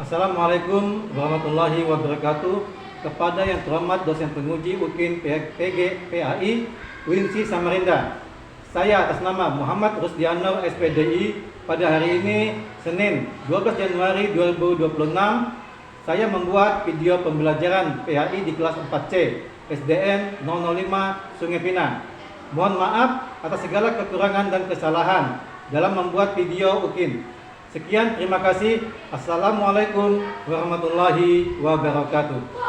Assalamualaikum warahmatullahi wabarakatuh. Kepada yang terhormat dosen penguji UKIN PG PAI Winsi Samarinda, saya atas nama Muhammad Rusdiano SPDI pada hari ini Senin 12 Januari 2026 saya membuat video pembelajaran PAI di kelas 4C SDN 005 Sungai Pinang. Mohon maaf atas segala kekurangan dan kesalahan dalam membuat video UKIN. Sekian, terima kasih. Assalamualaikum warahmatullahi wabarakatuh.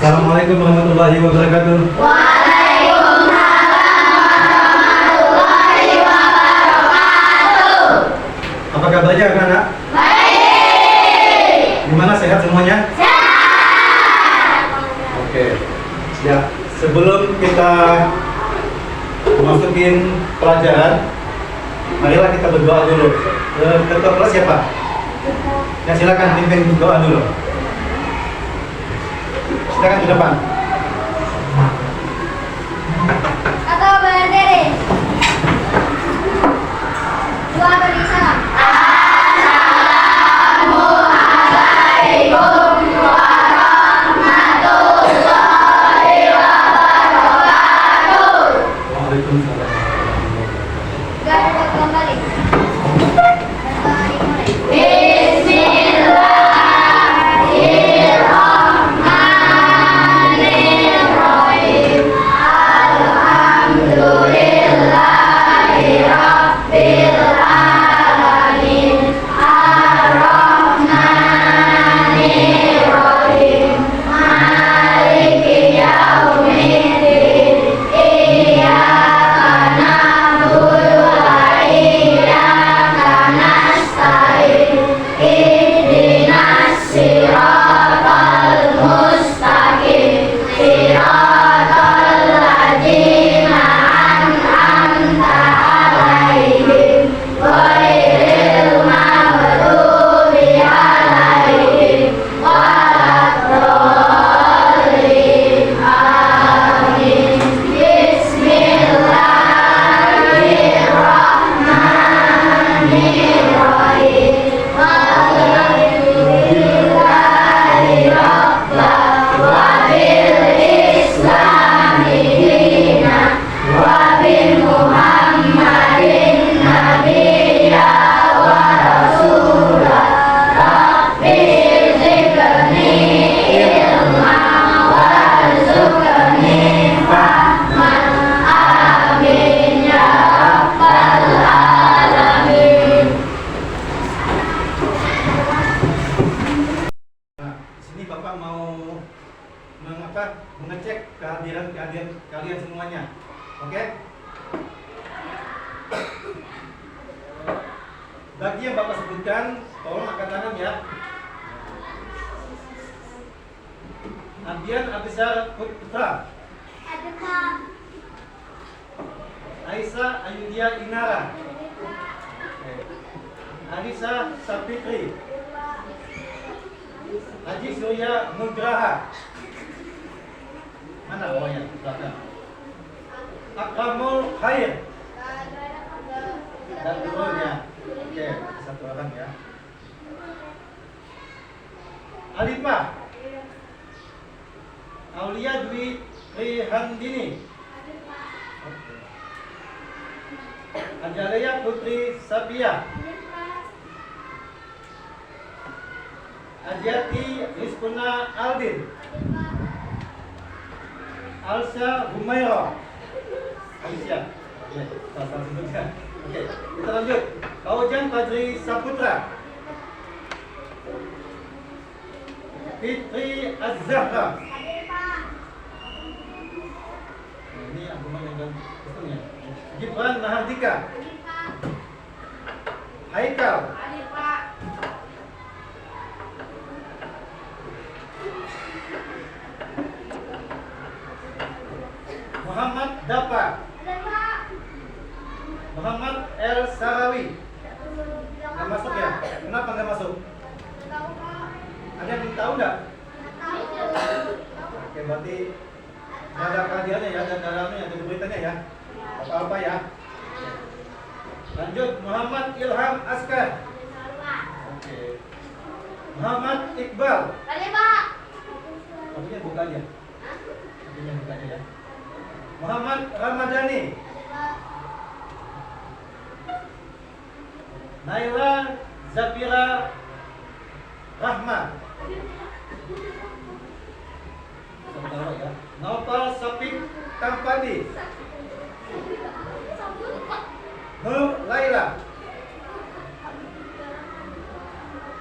Assalamualaikum warahmatullahi wabarakatuh. Apa kabarnya anak-anak? Baik. Gimana, sehat semuanya? Sehat. Oke. Ya, sebelum kita masukin pelajaran, marilah kita berdoa dulu. Ketua kelas siapa? Ya, silakan pimpin doa dulu. Silakan ke depan. Atau berdiri. Doa beri salam. Waalaikumsalam. Gak kembali. Mengecek kehadiran kalian semuanya. Oke? Bagi yang Bapak sebutkan, tolong angkat tangan ya. Adian Abisar Putra. Ada Pak. Aisyah Ayudia Inara. Alisa Sapitri. Haji Surya Nugraha. Mana bawahnya? Belakang. Akramul Khair. Dan turunnya. Oke, satu orang ya. Alifah. Aulia Dwi Rihandini. Ajalaya Putri Sabia. Ajiati Rizkuna Aldin. Alsa Humaira. Alicia. Oke, salah sebutkan. Oke, kita lanjut. Kaujan Fadri Saputra. Fitri Az-Zahra. Ini agama yang dan sistemnya. Gibran Mahardika. Haikal. Muhammad Dapa. Muhammad El Sarawi. Nggak masuk ya? Kenapa nggak masuk? Ada yang belum tahu nggak? Oke, berarti ada kehadirannya ya, dan dalamnya ada beritanya ya. Apa-apa ya. Lanjut, Muhammad Ilham Askar. Oke. Muhammad Iqbal. Artinya buka aja. Artinya buka aja ya. Muhammad Ramadhani. Naila Zafira Rahma. Sebentar ya. Naufal Sapik Tampadi. Nur Laila.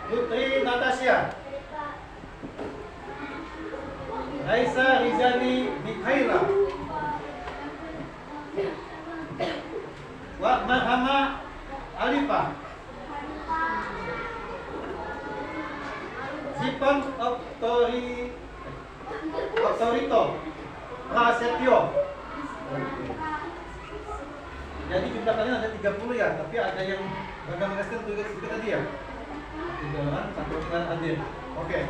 Putri Natasha. Raisa Rizali Mikhaila. Wa Marhama Alifah. Zipon Oktorito Prasetyo. Jadi jumlah kalian ada 30 ya, tapi ada yang gagal menuliskan tugas kita tadi ya. 3 orang, 1 orang hadir. Oke.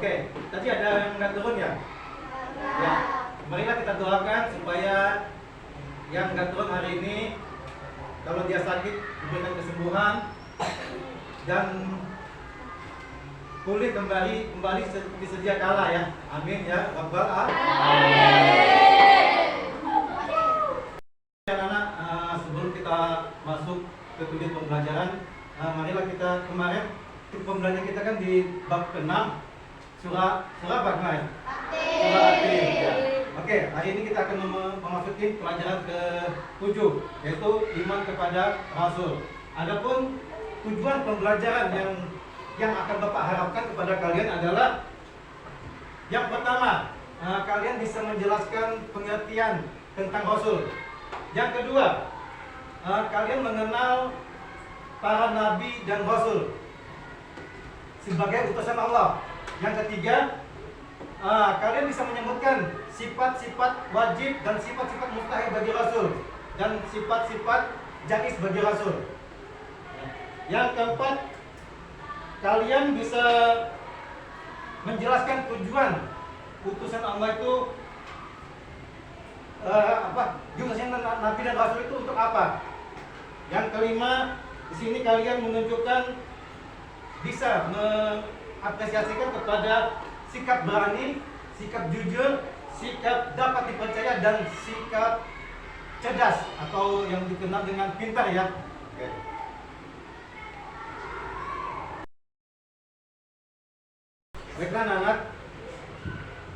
Oke, tadi ada yang nggak turun ya? Ya, marilah kita doakan supaya yang nggak turun hari ini, kalau dia sakit diberikan kesembuhan dan pulih kembali seperti sedia kala ya. Amin ya rabbal alamin. Anak-anak, sebelum kita masuk ke kuliah pembelajaran, marilah kita kemarin pembelajaran kita kan di bab ke-6 surah apa kemarin? Surah At-Tin. Ya. Oke, hari ini kita akan memasuki pelajaran ke-7, yaitu iman kepada Rasul. Adapun tujuan pembelajaran yang akan Bapak harapkan kepada kalian adalah yang pertama, kalian bisa menjelaskan pengertian tentang Rasul. Yang kedua, kalian mengenal para nabi dan Rasul sebagai utusan Allah. Yang ketiga, kalian bisa menyebutkan sifat-sifat wajib dan sifat-sifat mustahil bagi Rasul dan sifat-sifat jaiz bagi Rasul. Yang keempat, kalian bisa menjelaskan tujuan utusan Allah itu diutusnya nabi dan rasul itu untuk apa. Yang kelima, di sini kalian menunjukkan bisa mengapresiasikan kepada sikap berani, sikap jujur, sikap dapat dipercaya dan sikap cerdas atau yang dikenal dengan pintar ya. Oke. Baiklah anak,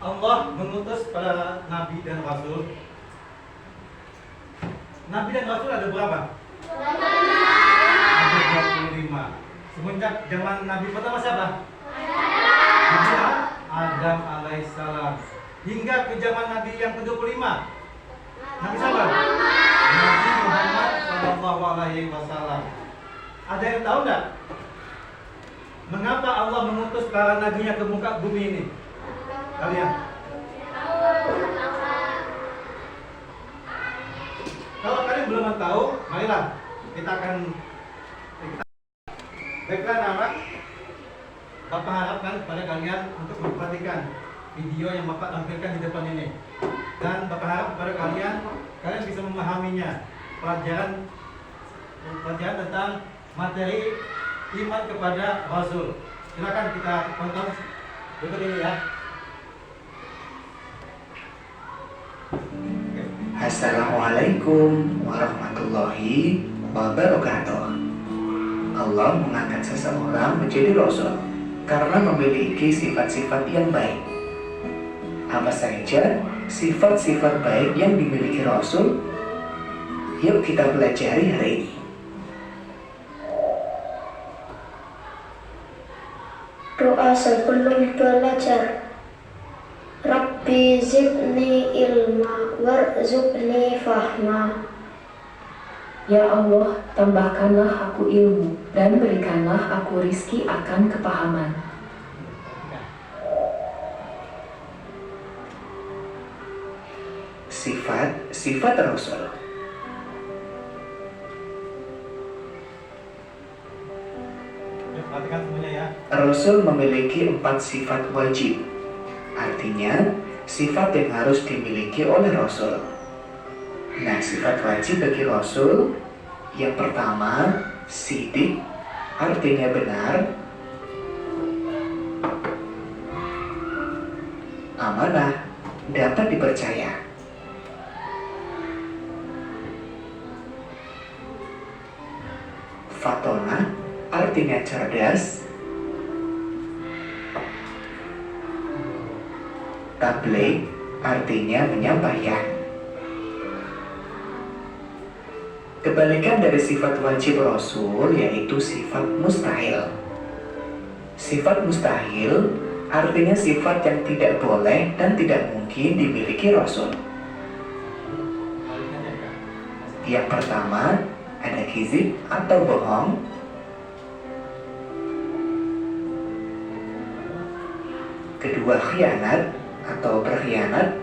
Allah mengutus para nabi dan rasul. Nabi dan rasul ada berapa? Ada 25. Semenjak zaman nabi pertama siapa? Adam alaihissalam. Hingga ke zaman nabi yang ke-25. Nabi siapa? Nabi Muhammad sallallahu alaihi wasallam. Ada yang tahu enggak? Mengapa Allah mengutus para nabinya ke muka bumi ini? Kalian? Kalau kalian belum tahu, marilah kita akan baiklah anak. Bapak harapkan kepada kalian untuk memperhatikan video yang Bapak tampilkan di depan ini. Dan Bapak harap kepada kalian bisa memahaminya. Pelajaran tentang materi iman kepada Rasul. Silakan kita tonton berikut ini ya. Assalamualaikum warahmatullahi wabarakatuh. Allah mengangkat seseorang menjadi Rasul karena memiliki sifat-sifat yang baik. Apa saja sifat-sifat baik yang dimiliki Rasul? Yuk kita pelajari hari ini. Doa sebelum belajar. Rabbi zidni ilma warzuqni fahma. Ya Allah, tambahkanlah aku ilmu dan berikanlah aku rizki akan kepahaman. Sifat Rasul. Perhatikan semuanya ya. Rasul memiliki 4 sifat wajib. Artinya, sifat yang harus dimiliki oleh Rasul. Nah, sifat wajib bagi Rasul yang pertama, sidik, artinya benar. Amanah, dapat dipercaya. Fatona, artinya cerdas. Tabligh, artinya menyampaikan. Kebalikan dari sifat wajib Rasul yaitu sifat mustahil. Sifat mustahil artinya sifat yang tidak boleh dan tidak mungkin dimiliki Rasul. Yang pertama, ada kizib atau bohong. Kedua, khianat atau berkhianat.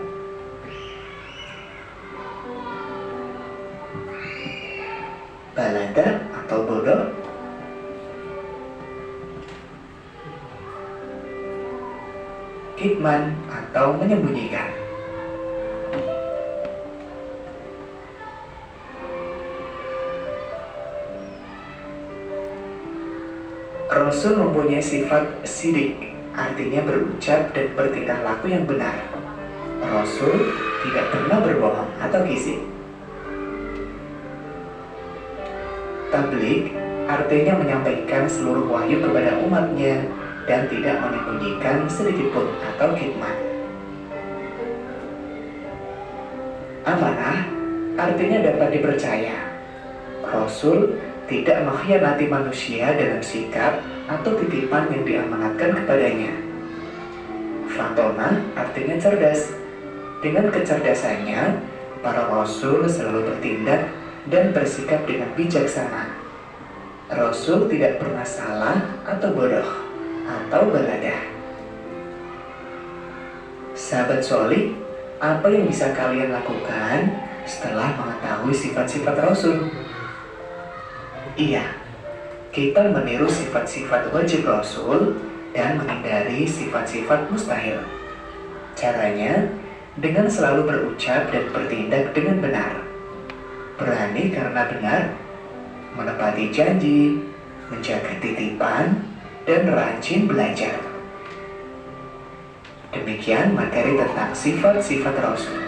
Balada atau bodoh. Kitman atau menyembunyikan. Rasul mempunyai sifat sidik, artinya berucap dan bertingkah laku yang benar. Rasul tidak pernah berbohong atau kizib. Tabligh artinya menyampaikan seluruh wahyu kepada umatnya dan tidak menyembunyikan sedikitpun atau kitman. Amanah artinya dapat dipercaya. Rasul tidak mengkhianati manusia dalam sikap atau titipan yang diamanatkan kepadanya. Fatona artinya cerdas. Dengan kecerdasannya, para rasul selalu bertindak dan bersikap dengan bijaksana. Rasul tidak pernah salah atau bodoh atau balada. Sahabat solih, apa yang bisa kalian lakukan setelah mengetahui sifat-sifat Rasul? Iya, kita meniru sifat-sifat wajib Rasul dan menghindari sifat-sifat mustahil. Caranya, dengan selalu berucap dan bertindak dengan benar. Berani karena benar, menepati janji, menjaga titipan, dan rajin belajar. Demikian materi tentang sifat-sifat Rasul.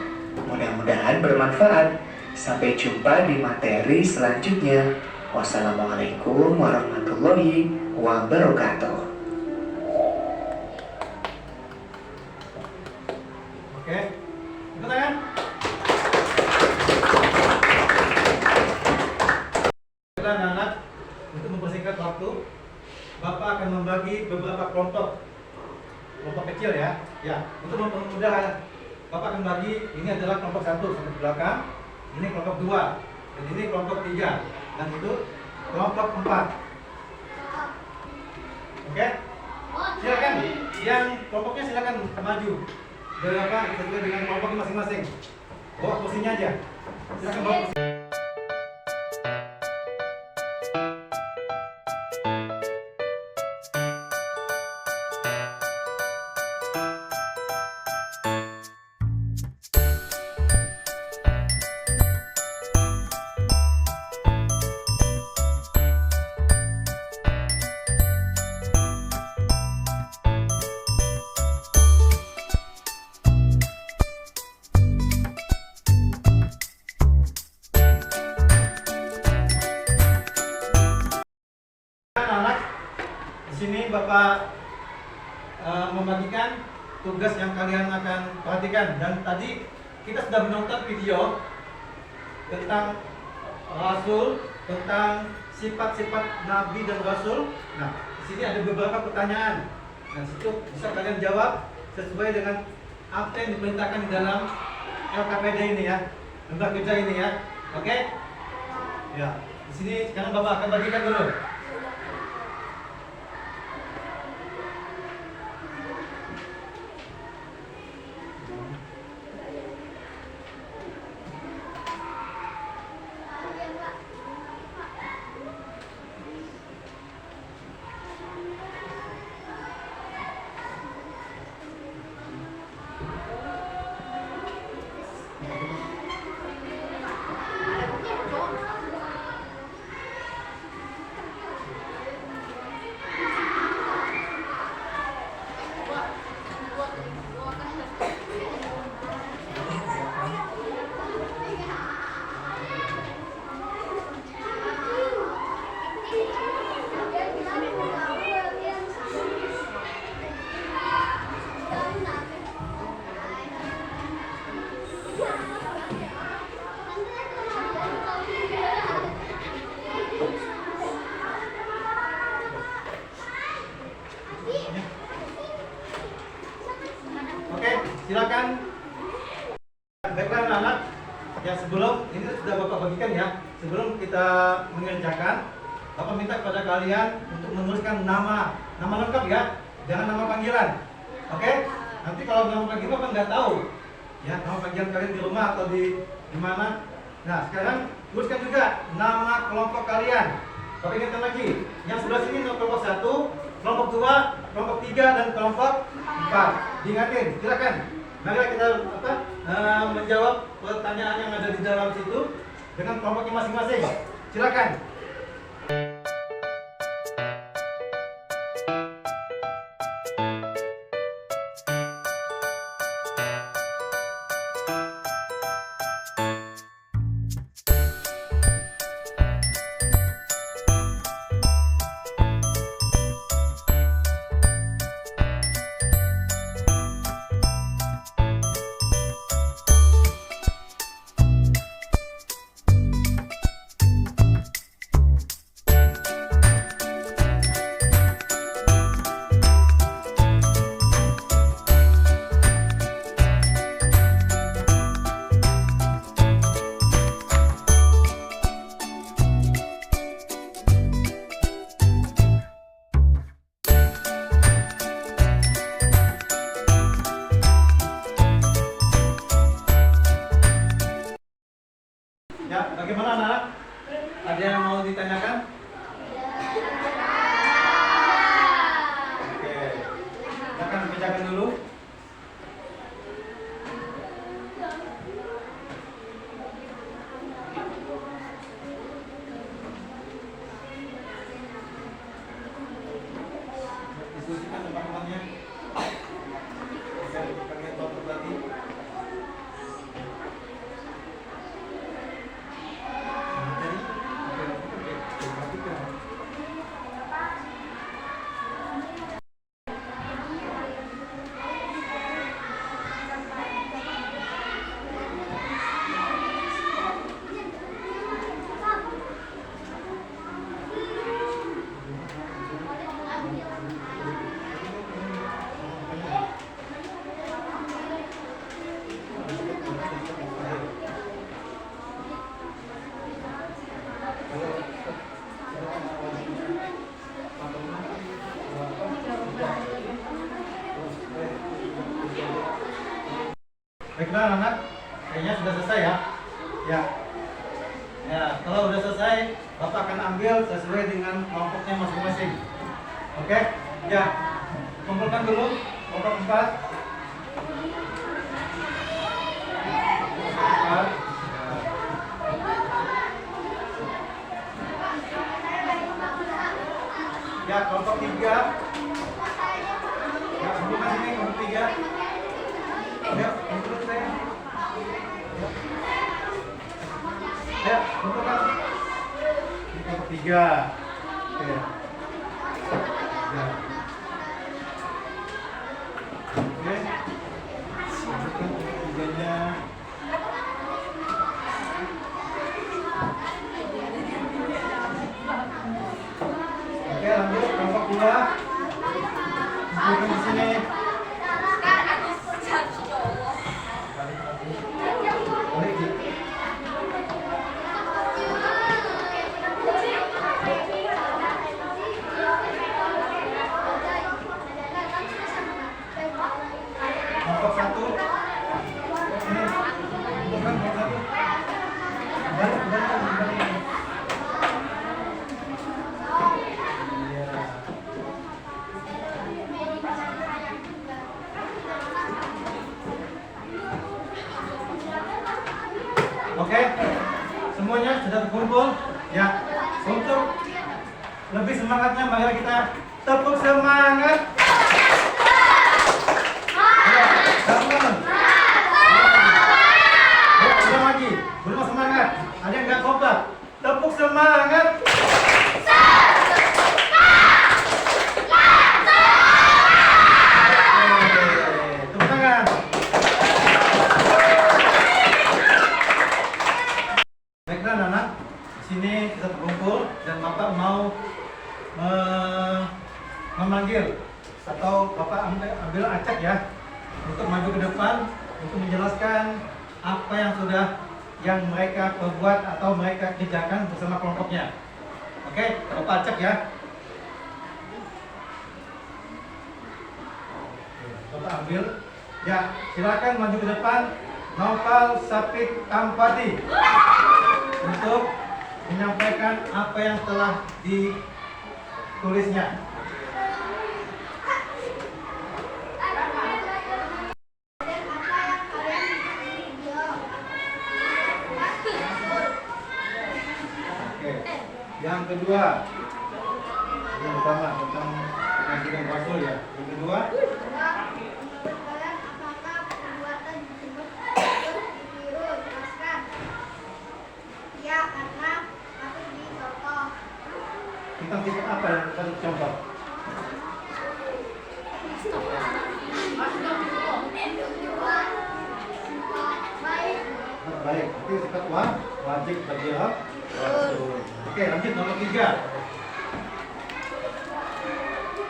Mudah-mudahan bermanfaat. Sampai jumpa di materi selanjutnya. Wassalamualaikum warahmatullahi wabarakatuh. Oke, ikut tangan. Anak-anak, untuk mempersingkat waktu, Bapak akan membagi beberapa kelompok kecil ya. Ya, untuk mempermudah, Bapak akan bagi. Ini adalah kelompok 1 sampai belakang, ini kelompok 2, dan ini kelompok 3, dan itu kelompok 4. Oke? Silakan, yang kelompoknya silakan maju. Berapa sesuai dengan kelompoknya masing-masing. Bawa kursinya aja. Silakan bawa kursi. Di sini Bapak membagikan tugas yang kalian akan perhatikan, dan tadi kita sudah menonton video tentang Rasul, tentang sifat-sifat Nabi dan Rasul. Nah, di sini ada beberapa pertanyaan. Nah, situ bisa kalian jawab sesuai dengan apa yang diperintahkan di dalam LKPD ini ya, lembar kerja ini ya. Oke? Ya, di sini sekarang Bapak akan bagikan dulu. Bapak minta kepada kalian untuk menuliskan nama lengkap ya, jangan nama panggilan. Oke? Nanti kalau nama panggilan Bapak nggak tahu, ya nama panggilan kalian di rumah atau di mana. Nah sekarang tuliskan juga nama kelompok kalian. Bapak ingatkan lagi, yang sebelah sini kelompok 1, kelompok 2, kelompok 3 dan kelompok 4. Diingatin, silakan. Mari kita menjawab pertanyaan yang ada di dalam situ dengan kelompoknya masing-masing. Silakan. Ya, bagaimana anak? Ada yang mau ditanyakan? Oke, kita akan kerjakan dulu. Diskusikan teman-temannya. Kalian tahu berarti. Baiklah anak, kayaknya sudah selesai ya. Ya, kalau sudah selesai, Bapak akan ambil sesuai dengan kelompoknya masing-masing. Oke? Ya, kumpulkan dulu kelompok 4. Ya, kelompok 3. Ya, kumpulkan sini kelompok 3. Ya, kumpulkan saya. Ya, kumpulkan. Kelompok 3. Oke. Ya. Oke. Kumpulkan kelompok 3-nya. Oke, lanjut kelompok 2. Kumpulkan di sini. Kelompok 1. Ini. Kumpulkan kelompok 1. Balik. Oke, semuanya sudah terkumpul. Ya, untuk lebih semangatnya, mari kita tepuk semangat. Ya, teman-teman. Ya, ulang lagi, belum semangat. Ada yang nggak kompak? Tepuk semangat. Tepuk tangan. Baiklah anak, di sini kita terkumpul dan Bapak mau memanggil atau Bapak ambil acak ya untuk maju ke depan untuk menjelaskan apa yang mereka perbuat atau mereka kerjakan bersama kelompoknya. Oke, Bapak cek ya. Bapak ambil. Ya, silakan maju ke depan. Naufal Syafiq Ampati untuk menyampaikan apa yang telah ditulisnya. Oke. Yang kedua, yang pertama tentang pengajian Rasul ya. Yang kedua, Apakah perbuatan tersebut ditiru, jelaskan? Ya, karena patut dicontoh. tentang sifat apa yang kita contoh? Baik. Baik, itu sifat wajib bagi Rasul. Oke, lanjut nomor 3.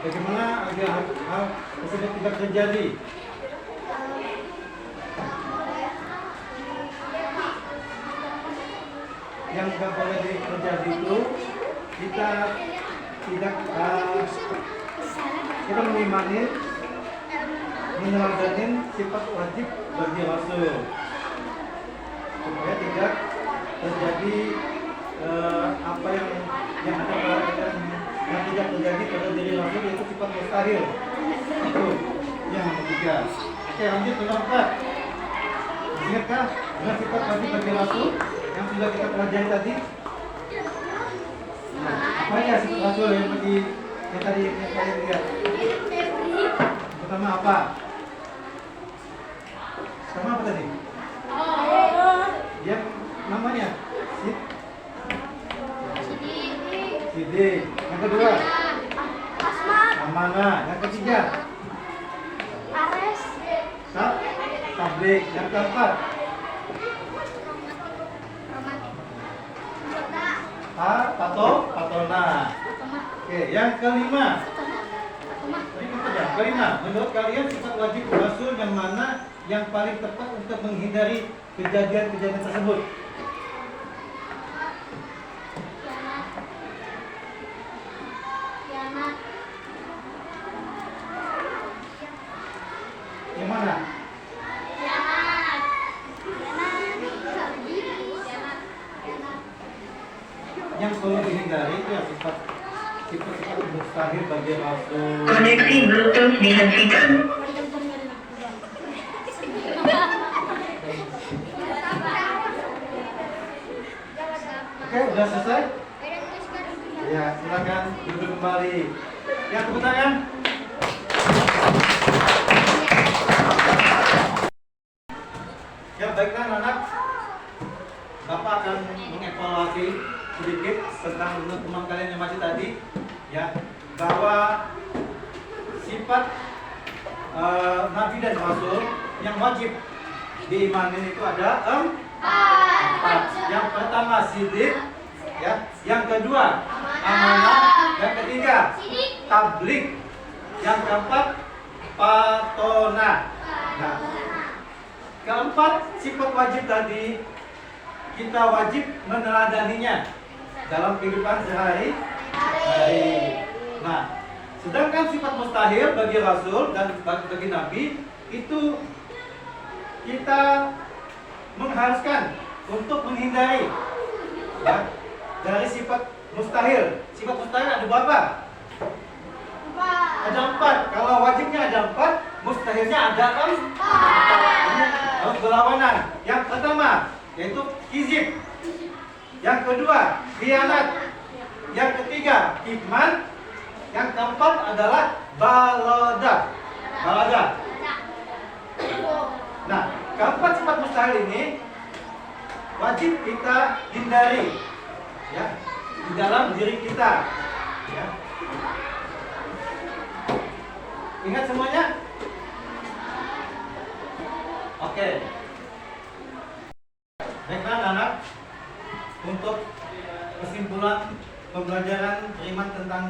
Bagaimana agar hal tersebut tidak terjadi? Yang tidak boleh terjadi itu kita tidak kita mengimani meneladanin sifat wajib bagi Rasul supaya tidak terjadi apa yang ada yang tidak terjadi pada diri Rasul, yaitu sifat mustahil. Itu yang ketiga. Oke, lanjut nomor 4. Ingatkah dengan sifat wajib bagi Rasul yang sudah kita pelajari tadi? Nah, apa ya sifat Rasul yang tadi lihat? Pertama apa? Pertama apa tadi? Yang namanya Sidik. Yang kedua amanah. Yang ketiga tablik. Yang keempat patona. Oke, yang kelima. Kelima, menurut kalian sifat wajib Rasul yang mana yang paling tepat untuk menghindari kejadian-kejadian tersebut? Yang mana? Yang perlu dihindari itu yang sifat mustahil bagi Rasul. Koneksi Bluetooth dihentikan. Oke, udah selesai? Ya, silakan duduk kembali. Ya, tepuk tangan. Ya, baiklah anak. Bapak akan mengevaluasi sedikit tentang teman kalian yang masih tadi, ya, bahwa sifat Nabi dan Rasul yang wajib diimani itu ada 4. Yang pertama sidik, ya. Yang kedua amanah. Yang ketiga tablik. Yang keempat patona. Nah, keempat sifat wajib tadi kita wajib meneladaninya dalam kehidupan sehari-hari. Nah, sedangkan sifat mustahil bagi Rasul dan bagi Nabi itu kita mengharuskan untuk menghindari, ya, dari sifat mustahil. Sifat mustahil ada berapa? Ada 4. Kalau wajibnya ada 4, mustahilnya ada 4. Ini harus berlawanan. Yang pertama yaitu kizib. Yang kedua khianat. Yang ketiga kitman. Yang keempat adalah balada. Nah, keempat sifat mustahil ini wajib kita hindari, ya, di dalam diri kita, ya. Ingat semuanya? Oke. Baiklah anak, untuk kesimpulan pembelajaran beriman tentang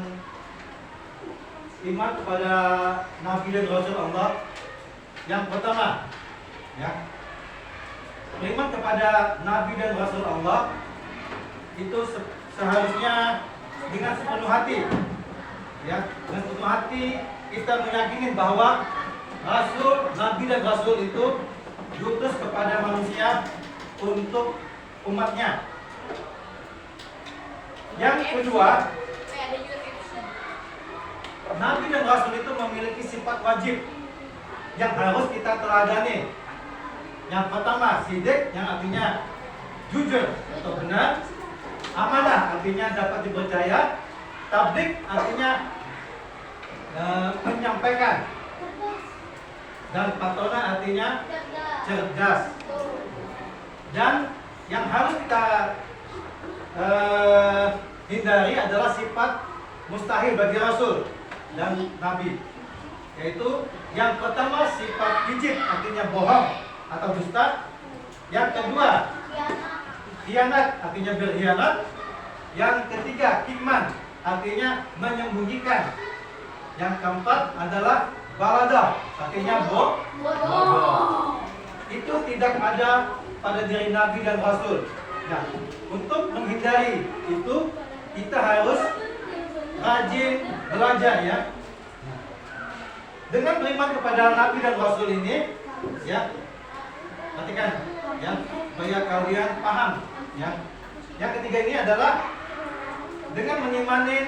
iman kepada Nabi dan Rasul Allah. Yang pertama, ya, beriman kepada Nabi dan Rasul Allah itu seharusnya dengan sepenuh hati. Ya, dengan sepenuh hati kita meyakini bahwa Rasul, Nabi dan Rasul itu diutus kepada manusia untuk umatnya. Yang kedua, Nabi dan Rasul itu memiliki sifat wajib yang harus kita teladani. Yang pertama, sidik, yang artinya jujur atau benar. Amanah, artinya dapat dipercaya. Tabligh, artinya menyampaikan. Dan patona, artinya cerdas. Dan yang harus kita hindari adalah sifat mustahil bagi Rasul dan Nabi, yaitu yang pertama sifat kicip, artinya bohong atau dusta. Yang kedua, khianat, artinya berkhianat. Yang ketiga, kitman, artinya menyembunyikan. Yang keempat adalah balada, artinya bodoh. Itu tidak ada pada diri Nabi dan Rasul. Nah, untuk menghindari itu kita harus rajin belajar ya. Dengan beriman kepada Nabi dan Rasul ini, ya, perhatikan, ya, supaya kalian paham, ya. Yang ketiga ini adalah dengan mengimani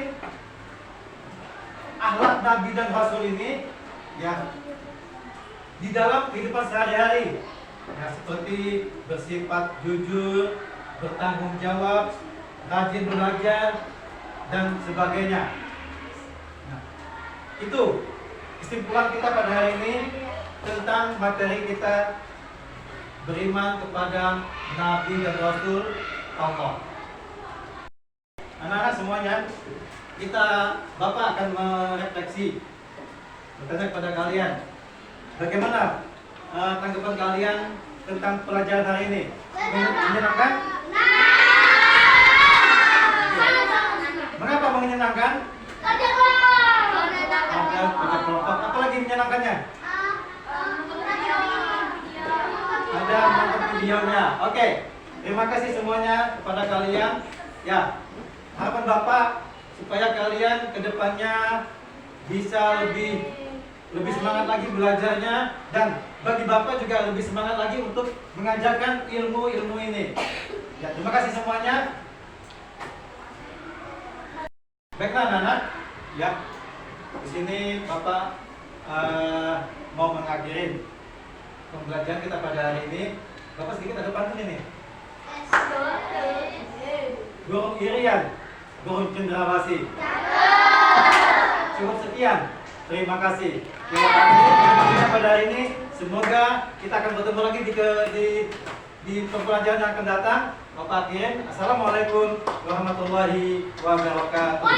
akhlak Nabi dan Rasul ini, ya, di dalam kehidupan sehari-hari, ya, seperti bersifat jujur, bertanggung jawab, rajin belajar, dan sebagainya. Nah, itu kesimpulan kita pada hari ini tentang materi kita beriman kepada Nabi dan Rasul Allah. Anak-anak semuanya, Bapak akan merefleksi, bertanya kepada kalian, bagaimana tanggapan kalian tentang pelajaran hari ini? Menyenangkan? Mengapa menyenangkan? Ada kerja kelompok. Apa lagi menyenangkannya? Ada nonton videonya. Oke. Terima kasih semuanya kepada kalian. Ya, harapan Bapak supaya kalian kedepannya bisa lebih semangat lagi belajarnya, dan bagi Bapak juga lebih semangat lagi untuk mengajarkan ilmu-ilmu ini. Ya, terima kasih semuanya. Baiklah anak-anak, ya, di sini Bapak mau mengakhiri pembelajaran kita pada hari ini. Bapak sedikit ada pantun ini. Guru Irian, Guru Cendrawasih. Cukup sekian. Terima kasih. Terima kasih pada hari ini. Semoga kita akan bertemu lagi di pembelajaran yang akan datang. Bapak akhirin. Assalamualaikum warahmatullahi wabarakatuh.